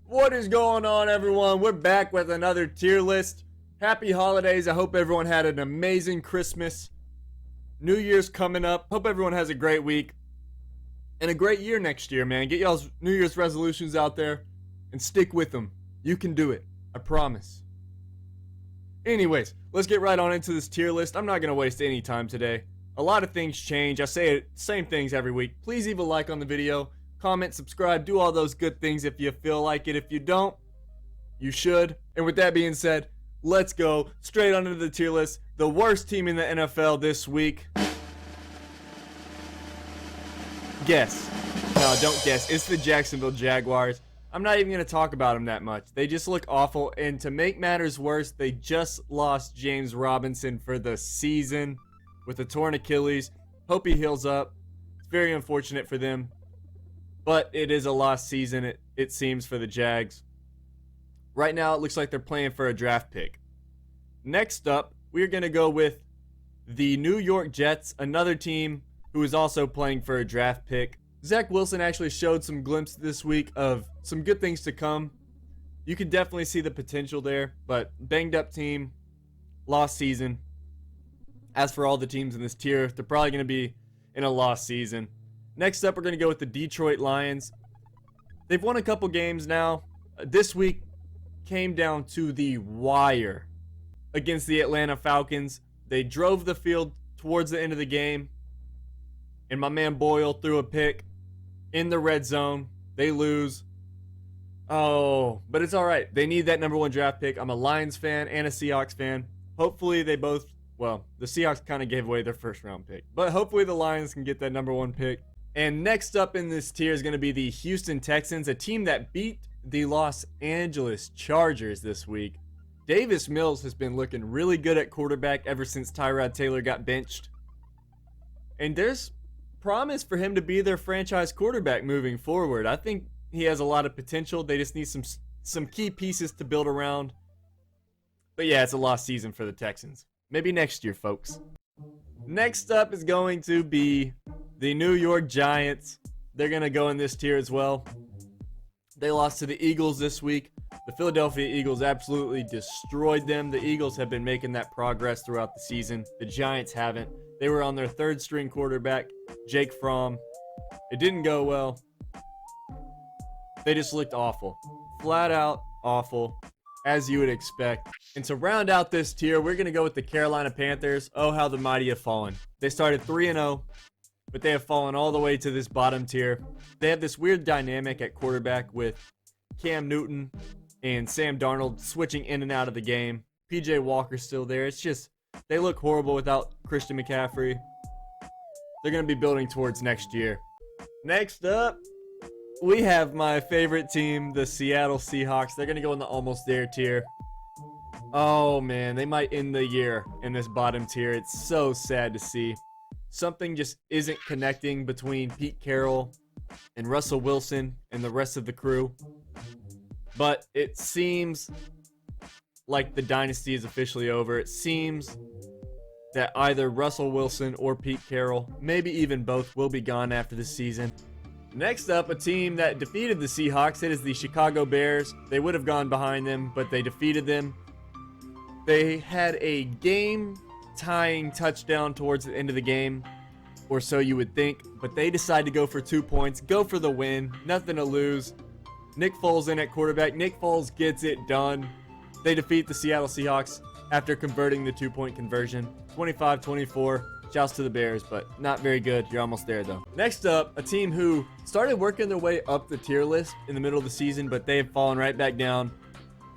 What is going on, everyone? We're back with another tier list. Happy holidays. I hope everyone had an amazing Christmas. New Year's coming up. Hope everyone has a great week and a great year next year, man. Get y'all's New Year's resolutions out there and stick with them. You can do it. I promise. Anyways, let's get right on into this tier list. I'm not going to waste any time today. A lot of things change. I say it, same things every week. Please leave a like on the video. Comment, subscribe, do all those good things if you feel like it. If you don't, you should. And with that being said, let's go straight onto the tier list. The worst team in the NFL this week. Guess. No, don't guess. It's the Jacksonville Jaguars. I'm not even going to talk about them that much. They just look awful. And to make matters worse, they just lost James Robinson for the season with a torn Achilles. Hope he heals up. It's very unfortunate for them. But it is a lost season, it seems, for the Jags. Right now, it looks like they're playing for a draft pick. Next up, we're going to go with the New York Jets, another team who is also playing for a draft pick. Zach Wilson actually showed some glimpses this week of some good things to come. You can definitely see the potential there, but banged up team, lost season. As for all the teams in this tier, they're probably going to be in a lost season. Next up, we're going to go with the Detroit Lions. They've won a couple games now. This week came down to the wire against the Atlanta Falcons. They drove the field towards the end of the game, and my man Boyle threw a pick in the red zone. They lose. Oh, but it's all right. They need that number one draft pick. I'm a Lions fan and a Seahawks fan. Hopefully they both, well, the Seahawks kind of gave away their first round pick, but hopefully the Lions can get that number one pick. And next up in this tier is going to be the Houston Texans, a team that beat the Los Angeles Chargers this week. Davis Mills has been looking really good at quarterback ever since Tyrod Taylor got benched. And there's promise for him to be their franchise quarterback moving forward. I think he has a lot of potential. They just need some key pieces to build around. But yeah, it's a lost season for the Texans. Maybe next year, folks. Next up is going to be the New York Giants. They're going to go in this tier as well. They lost to the Eagles this week. The Philadelphia Eagles absolutely destroyed them. The Eagles have been making that progress throughout the season. The Giants haven't. They were on their third string quarterback, Jake Fromm. It didn't go well. They just looked awful. Flat out awful, as you would expect. And to round out this tier, we're going to go with the Carolina Panthers. Oh, how the mighty have fallen. They started 3-0, but they have fallen all the way to this bottom tier. They have this weird dynamic at quarterback with Cam Newton and Sam Darnold switching in and out of the game. PJ Walker's still there. It's just, they look horrible without Christian McCaffrey. They're going to be building towards next year. Next up, we have my favorite team, the Seattle Seahawks. They're going to go in the almost there tier. Oh, man, they might end the year in this bottom tier. It's so sad to see. Something just isn't connecting between Pete Carroll and Russell Wilson and the rest of the crew. But it seems like the dynasty is officially over. It seems that either Russell Wilson or Pete Carroll, maybe even both, will be gone after this season. Next up, a team that defeated the Seahawks. It is the Chicago Bears. They would have gone behind them, but they defeated them. They had a game-tying touchdown towards the end of the game, or so you would think, but they decided to go for 2 points, go for the win, nothing to lose. Nick Foles in at quarterback. Nick Foles gets it done. They defeat the Seattle Seahawks after converting the 2-point conversion. 25-24. Shouts to the Bears, but not very good. You're almost there, though. Next up, a team who started working their way up the tier list in the middle of the season, but they have fallen right back down.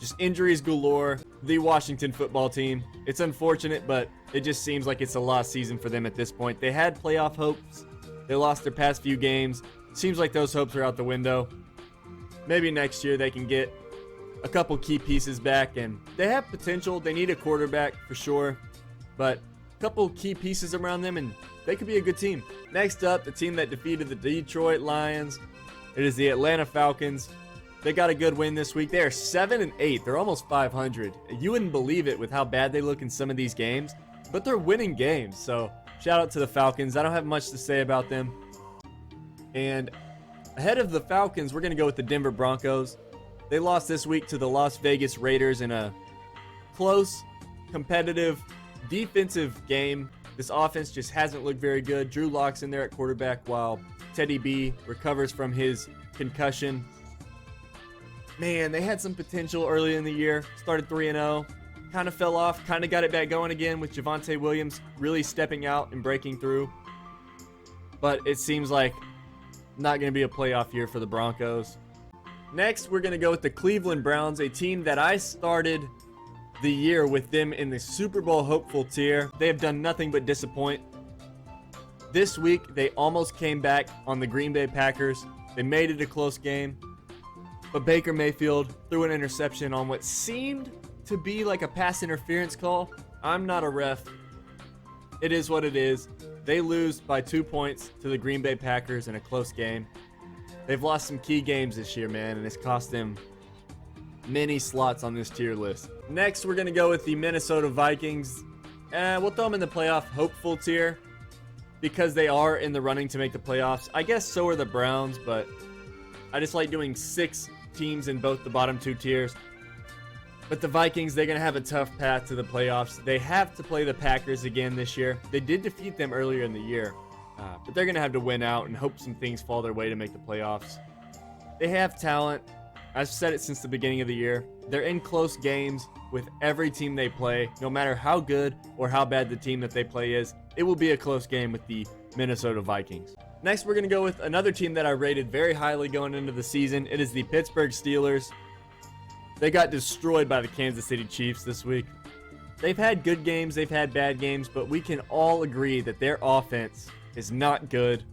Just injuries galore. The Washington football team. It's unfortunate, but it just seems like it's a lost season for them at this point. They had playoff hopes. They lost their past few games. Seems like those hopes are out the window. Maybe next year they can get a couple key pieces back, and they have potential. They need a quarterback for sure, but a couple key pieces around them, and they could be a good team. Next up, the team that defeated the Detroit Lions. It is the Atlanta Falcons. They got a good win this week. They are 7-8. They're almost 500. You wouldn't believe it with how bad they look in some of these games, but they're winning games. So shout out to the Falcons. I don't have much to say about them. And ahead of the Falcons, we're going to go with the Denver Broncos. They lost this week to the Las Vegas Raiders in a close, competitive, defensive game. This offense just hasn't looked very good. Drew Lock's in there at quarterback while Teddy B recovers from his concussion. Man, they had some potential early in the year. Started 3-0. Kind of fell off. Kind of got it back going again with Javonte Williams really stepping out and breaking through. But it seems like not going to be a playoff year for the Broncos. Next, we're going to go with the Cleveland Browns, a team that I started the year with them in the Super Bowl hopeful tier. They have done nothing but disappoint. This week, they almost came back on the Green Bay Packers. They made it a close game. But Baker Mayfield threw an interception on what seemed to be like a pass interference call. I'm not a ref. It is what it is. They lose by 2 points to the Green Bay Packers in a close game. They've lost some key games this year, man, and it's cost them many slots on this tier list. Next, we're going to go with the Minnesota Vikings. We'll throw them in the playoff hopeful tier because they are in the running to make the playoffs. I guess so are the Browns, but I just like doing 6 teams in both the bottom 2 tiers. But the Vikings, they're going to have a tough path to the playoffs. They have to play the Packers again this year. They did defeat them earlier in the year. But they're going to have to win out and hope some things fall their way to make the playoffs. They have talent. I've said it since the beginning of the year. They're in close games with every team they play. No matter how good or how bad the team that they play is, it will be a close game with the Minnesota Vikings. Next, we're going to go with another team that I rated very highly going into the season. It is the Pittsburgh Steelers. They got destroyed by the Kansas City Chiefs this week. They've had good games, they've had bad games, but we can all agree that their offense is not good.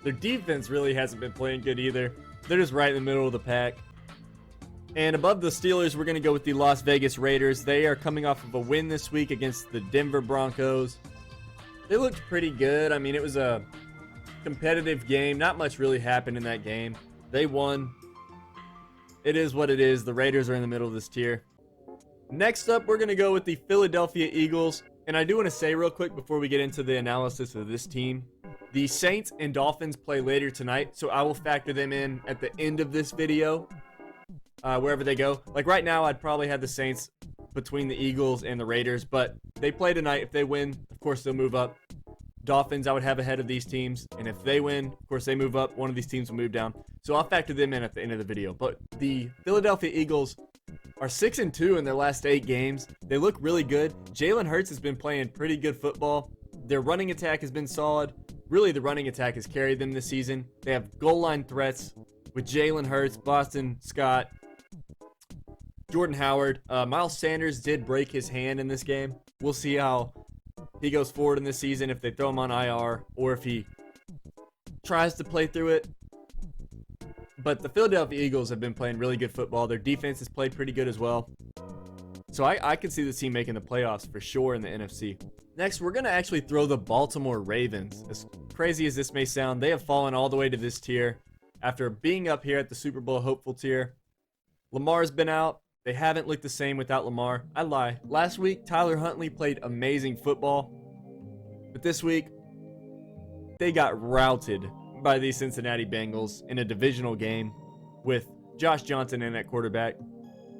Their defense really hasn't been playing good either. They're just right in the middle of the pack. And above the Steelers, we're going to go with the Las Vegas Raiders. They are coming off of a win this week against the Denver Broncos. They looked pretty good. I mean, it was a competitive game. Not much really happened in that game. They won. It is what it is. The Raiders are in the middle of this tier. Next up, we're going to go with the Philadelphia Eagles. And I do want to say real quick before we get into the analysis of this team, the Saints and Dolphins play later tonight, so I will factor them in at the end of this video, wherever they go. Like right now, I'd probably have the Saints between the Eagles and the Raiders, but they play tonight. If they win, of course, they'll move up. Dolphins, I would have ahead of these teams, and if they win, of course, they move up. One of these teams will move down. So I'll factor them in at the end of the video. But the Philadelphia Eagles are 6-2 in their last 8 games. They look really good. Jalen Hurts has been playing pretty good football. Their running attack has been solid. Really, the running attack has carried them this season. They have goal line threats with Jalen Hurts, Boston Scott, Jordan Howard. Miles Sanders did break his hand in this game. We'll see how he goes forward in this season, if they throw him on IR or if he tries to play through it. But the Philadelphia Eagles have been playing really good football. Their defense has played pretty good as well. So I could see the team making the playoffs for sure in the NFC. Next, we're going to actually throw the Baltimore Ravens. As crazy as this may sound, they have fallen all the way to this tier after being up here at the Super Bowl hopeful tier. Lamar's been out. They haven't looked the same without Lamar. I lie. Last week, Tyler Huntley played amazing football. But this week, they got routed by the Cincinnati Bengals in a divisional game with Josh Johnson in at quarterback.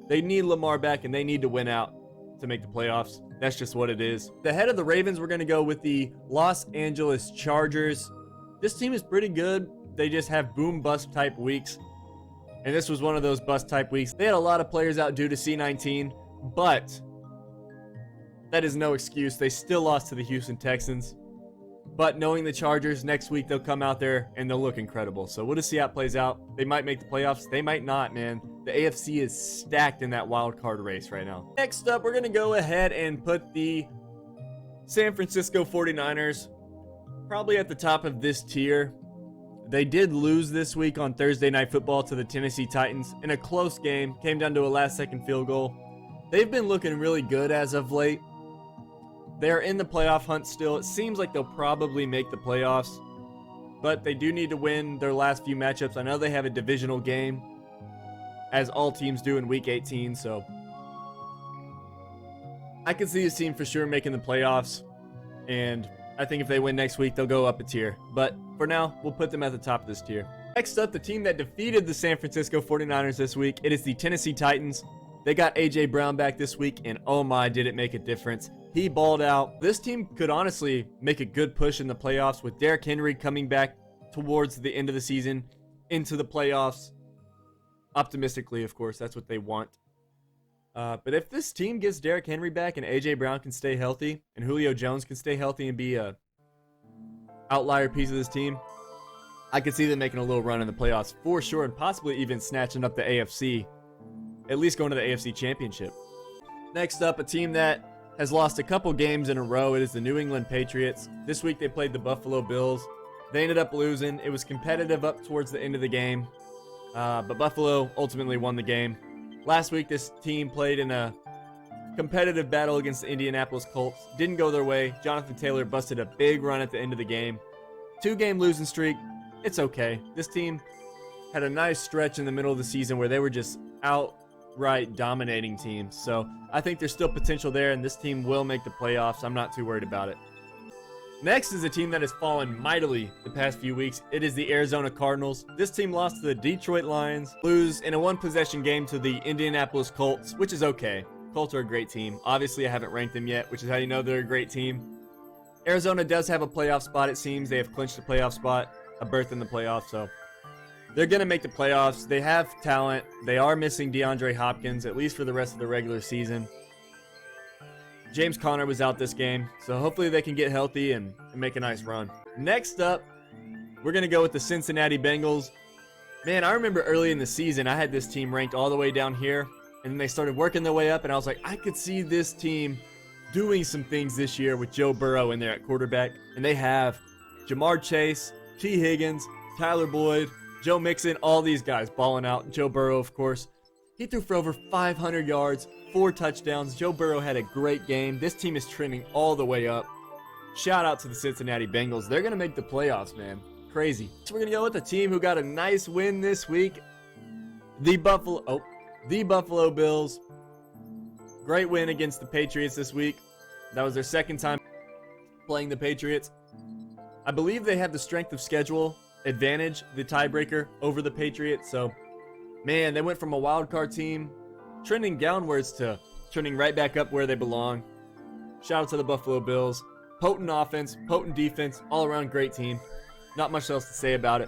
They need Lamar back, and they need to win out to make the playoffs. That's just what it is. The head of the Ravens, we're going to go with the Los Angeles Chargers. This team is pretty good. They just have boom-bust type weeks. And this was one of those bust type weeks. They had a lot of players out due to C-19, but that is no excuse. They still lost to the Houston Texans. But knowing the Chargers, next week they'll come out there and they'll look incredible. So we'll just see how it plays out. They might make the playoffs. They might not, man. The AFC is stacked in that wild card race right now. Next up, we're going to go ahead and put the San Francisco 49ers probably at the top of this tier. They did lose this week on Thursday Night Football to the Tennessee Titans in a close game. Came down to a last-second field goal. They've been looking really good as of late. They're in the playoff hunt still. It seems like they'll probably make the playoffs. But they do need to win their last few matchups. I know they have a divisional game, as all teams do in Week 18. So I can see this team for sure making the playoffs. And I think if they win next week, they'll go up a tier. But for now, we'll put them at the top of this tier. Next up, the team that defeated the San Francisco 49ers this week, it is the Tennessee Titans. They got A.J. Brown back this week, and oh my, did it make a difference. He balled out. This team could honestly make a good push in the playoffs with Derrick Henry coming back towards the end of the season into the playoffs. Optimistically, of course, that's what they want. But if this team gets Derrick Henry back and A.J. Brown can stay healthy and Julio Jones can stay healthy and be a outlier piece of this team, I could see them making a little run in the playoffs for sure and possibly even snatching up the AFC, at least going to the AFC Championship. Next up, a team that has lost a couple games in a row. It is the New England Patriots. This week they played the Buffalo Bills. They ended up losing. It was competitive up towards the end of the game, but Buffalo ultimately won the game. Last week this team played in a competitive battle against the Indianapolis Colts. Didn't go their way. Jonathan Taylor busted a big run at the end of the game. 2-game losing streak. It's okay. This team had a nice stretch in the middle of the season where they were just outright dominating teams. So I think there's still potential there, and this team will make the playoffs. I'm not too worried about it. Next is a team that has fallen mightily the past few weeks. It is the Arizona Cardinals. This team lost to the Detroit Lions, lose in a one-possession game to the Indianapolis Colts, which is okay. Colts are a great team. Obviously, I haven't ranked them yet, which is how you know they're a great team. Arizona does have a playoff spot, it seems. They have clinched a playoff spot, a berth in the playoffs, so they're going to make the playoffs. They have talent. They are missing DeAndre Hopkins, at least for the rest of the regular season. James Conner was out this game, so hopefully they can get healthy and make a nice run. Next up, we're going to go with the Cincinnati Bengals. Man, I remember early in the season, I had this team ranked all the way down here, and then they started working their way up, and I was like, I could see this team doing some things this year with Joe Burrow in there at quarterback, and they have. Jamar Chase, T. Higgins, Tyler Boyd, Joe Mixon, all these guys balling out. Joe Burrow, of course. He threw for over 500 yards, 4 touchdowns. Joe Burrow had a great game. This team is trending all the way up. Shout out to the Cincinnati Bengals. They're going to make the playoffs, man. Crazy. So we're going to go with a team who got a nice win this week. The Buffalo Bills. Great win against the Patriots this week. That was their second time playing the Patriots. I believe they have the strength of schedule advantage, the tiebreaker over the Patriots. So, man, they went from a wild card team trending downwards to trending right back up where they belong. Shout out to the Buffalo Bills. Potent offense, potent defense, all around great team. Not much else to say about it.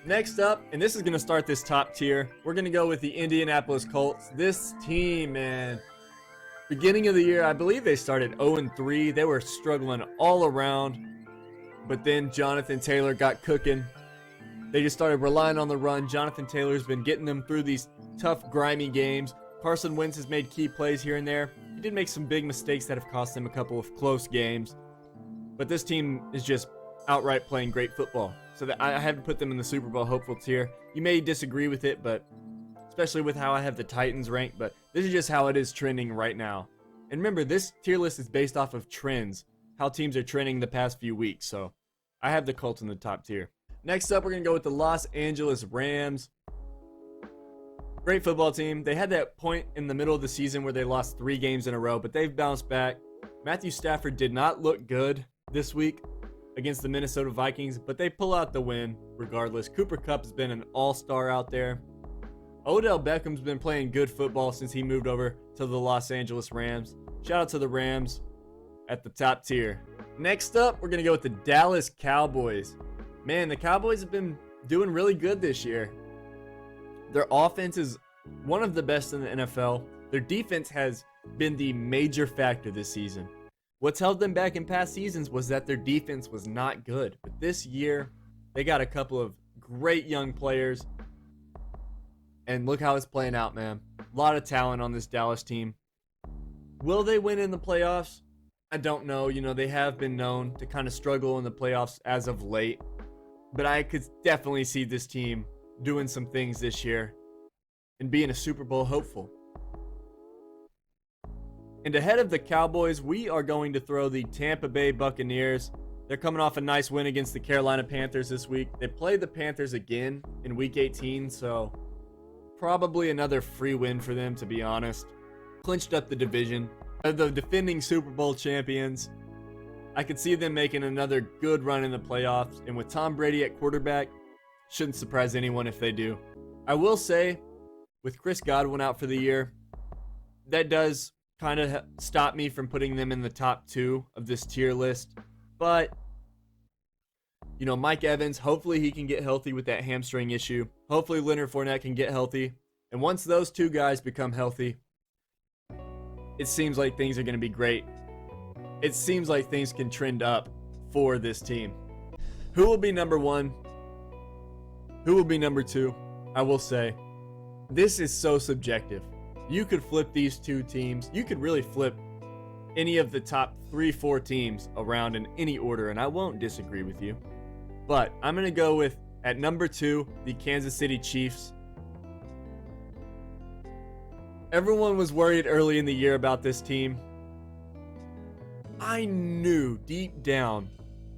Next up, and this is going to start this top tier, we're going to go with the Indianapolis Colts. This team, man, beginning of the year, I believe they started 0-3. They were struggling all around, but then Jonathan Taylor got cooking. They just started relying on the run. Jonathan Taylor's been getting them through these tough, grimy games. Carson Wentz has made key plays here and there. He did make some big mistakes that have cost them a couple of close games. But this team is just outright playing great football. So that I haven't put them in the Super Bowl hopeful tier. You may disagree with it, but especially with how I have the Titans ranked, but this is just how it is trending right now. And remember, this tier list is based off of trends, how teams are trending the past few weeks. So I have the Colts in the top tier. Next up, we're going to go with the Los Angeles Rams. Great football team. They had that point in the middle of the season where they lost 3 games in a row, but they've bounced back. Matthew Stafford did not look good this week against the Minnesota Vikings, but they pull out the win regardless. Cooper Kupp has been an all-star out there. Odell Beckham's been playing good football since he moved over to the Los Angeles Rams. Shout out to the Rams at the top tier. Next up, we're going to go with the Dallas Cowboys. Man, the Cowboys have been doing really good this year. Their offense is one of the best in the NFL. Their defense has been the major factor this season. What's held them back in past seasons was that their defense was not good. But this year, they got a couple of great young players. And look how it's playing out, man. A lot of talent on this Dallas team. Will they win in the playoffs? I don't know. You know, they have been known to kind of struggle in the playoffs as of late. But I could definitely see this team doing some things this year and being a Super Bowl hopeful. And ahead of the Cowboys, we are going to throw the Tampa Bay Buccaneers. They're coming off a nice win against the Carolina Panthers this week. They played the Panthers again in Week 18, so probably another free win for them, to be honest. Clinched up the division. The defending Super Bowl champions. I could see them making another good run in the playoffs. And with Tom Brady at quarterback, Shouldn't surprise anyone if they do. I will say, with Chris Godwin out for the year, that does kind of stop me from putting them in the top 2 of this tier list. But, you know, Mike Evans, hopefully he can get healthy with that hamstring issue. Hopefully Leonard Fournette can get healthy. And once those 2 guys become healthy, it seems like things are going to be great. It seems like things can trend up for this team. Who will be number 1? Who will be number 2? I will say, this is so subjective. You could flip these 2 teams. You could really flip any of the top 3-4 teams around in any order, and I won't disagree with you. But I'm going to go with, at number 2, the Kansas City Chiefs. Everyone was worried early in the year about this team. I knew deep down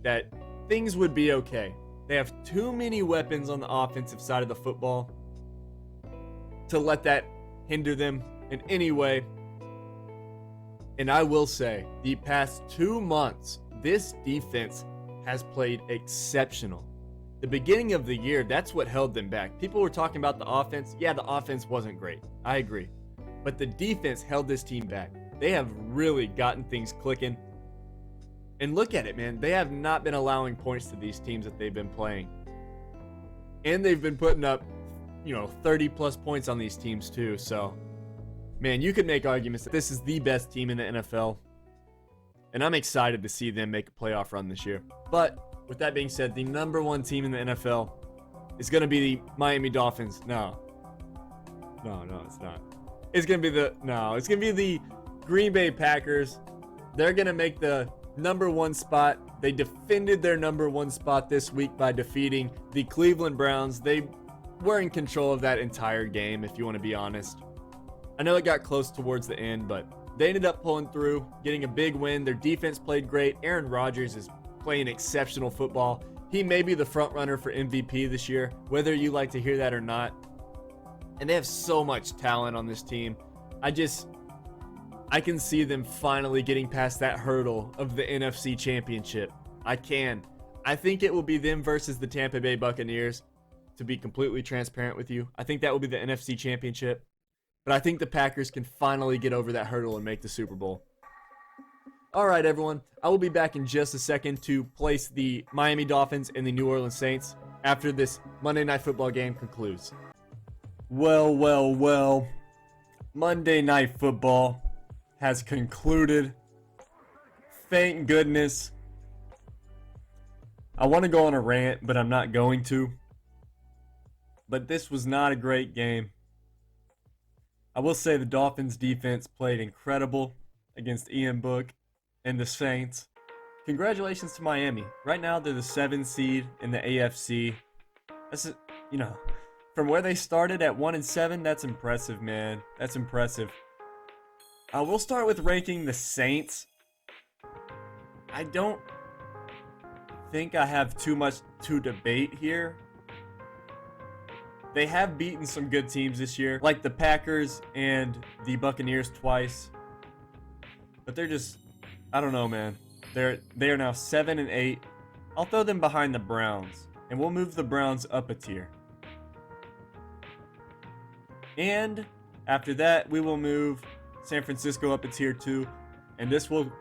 that things would be okay. They have too many weapons on the offensive side of the football to let that hinder them in any way. And I will say, the past 2 months, this defense has played exceptional. The beginning of the year, that's what held them back. People were talking about the offense. Yeah, the offense wasn't great. I agree. But the defense held this team back. They have really gotten things clicking. And look at it, man. They have not been allowing points to these teams that they've been playing. And they've been putting up, 30 plus points on these teams too. So, man, you could make arguments that this is the best team in the NFL. And I'm excited to see them make a playoff run this year. But with that being said, the number 1 team in the NFL is going to be the Miami Dolphins. No, it's not. It's going to be the Green Bay Packers. They're going to make the number 1 spot. They defended their number 1 spot this week by defeating the Cleveland Browns. They were in control of that entire game, if you want to be honest. I know it got close towards the end, but they ended up pulling through, getting a big win. Their defense played great. Aaron Rodgers is playing exceptional football. He may be the front runner for MVP this year, whether you like to hear that or not. And they have so much talent on this team. I can see them finally getting past that hurdle of the NFC Championship. I think it will be them versus the Tampa Bay Buccaneers, to be completely transparent with you. I think that will be the NFC Championship. But I think the Packers can finally get over that hurdle and make the Super Bowl. All right, everyone. I will be back in just a second to place the Miami Dolphins and the New Orleans Saints after this Monday Night Football game concludes. Well. Monday Night Football has concluded. Thank goodness. I want to go on a rant, but I'm not going to. But this was not a great game. I will say the Dolphins defense played incredible against Ian Book and the Saints. Congratulations to Miami. Right now they're the 7th seed in the AFC. That's, from where they started at 1-7, that's impressive, man. That's impressive. We'll start with ranking the Saints. I don't think I have too much to debate here. They have beaten some good teams this year, like the Packers and the Buccaneers twice. But they're just, I don't know, man. They are now 7-8. I'll throw them behind the Browns, and we'll move the Browns up a tier. And after that, we will move San Francisco up a tier 2, and this will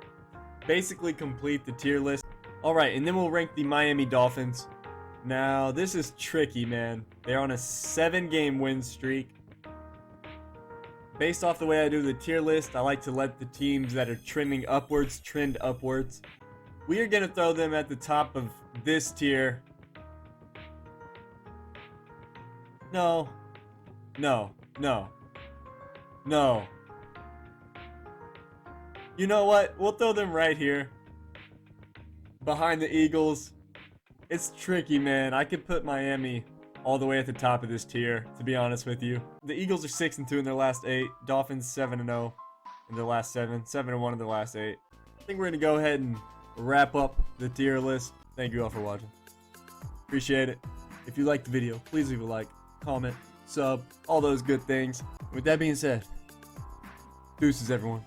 basically complete the tier list. All right, and then we'll rank the Miami Dolphins. Now, this is tricky, man. They're on a 7-game win streak. Based off the way I do the tier list, I like to let the teams that are trending upwards trend upwards. We are going to throw them at the top of this tier. No. You know what? We'll throw them right here. Behind the Eagles. It's tricky, man. I could put Miami all the way at the top of this tier, to be honest with you. The Eagles are 6-2 in their last 8. Dolphins 7-0 in their last 7. 7-1 in their last 8. I think we're going to go ahead and wrap up the tier list. Thank you all for watching. Appreciate it. If you liked the video, please leave a like, comment, sub, all those good things. With that being said, deuces, everyone.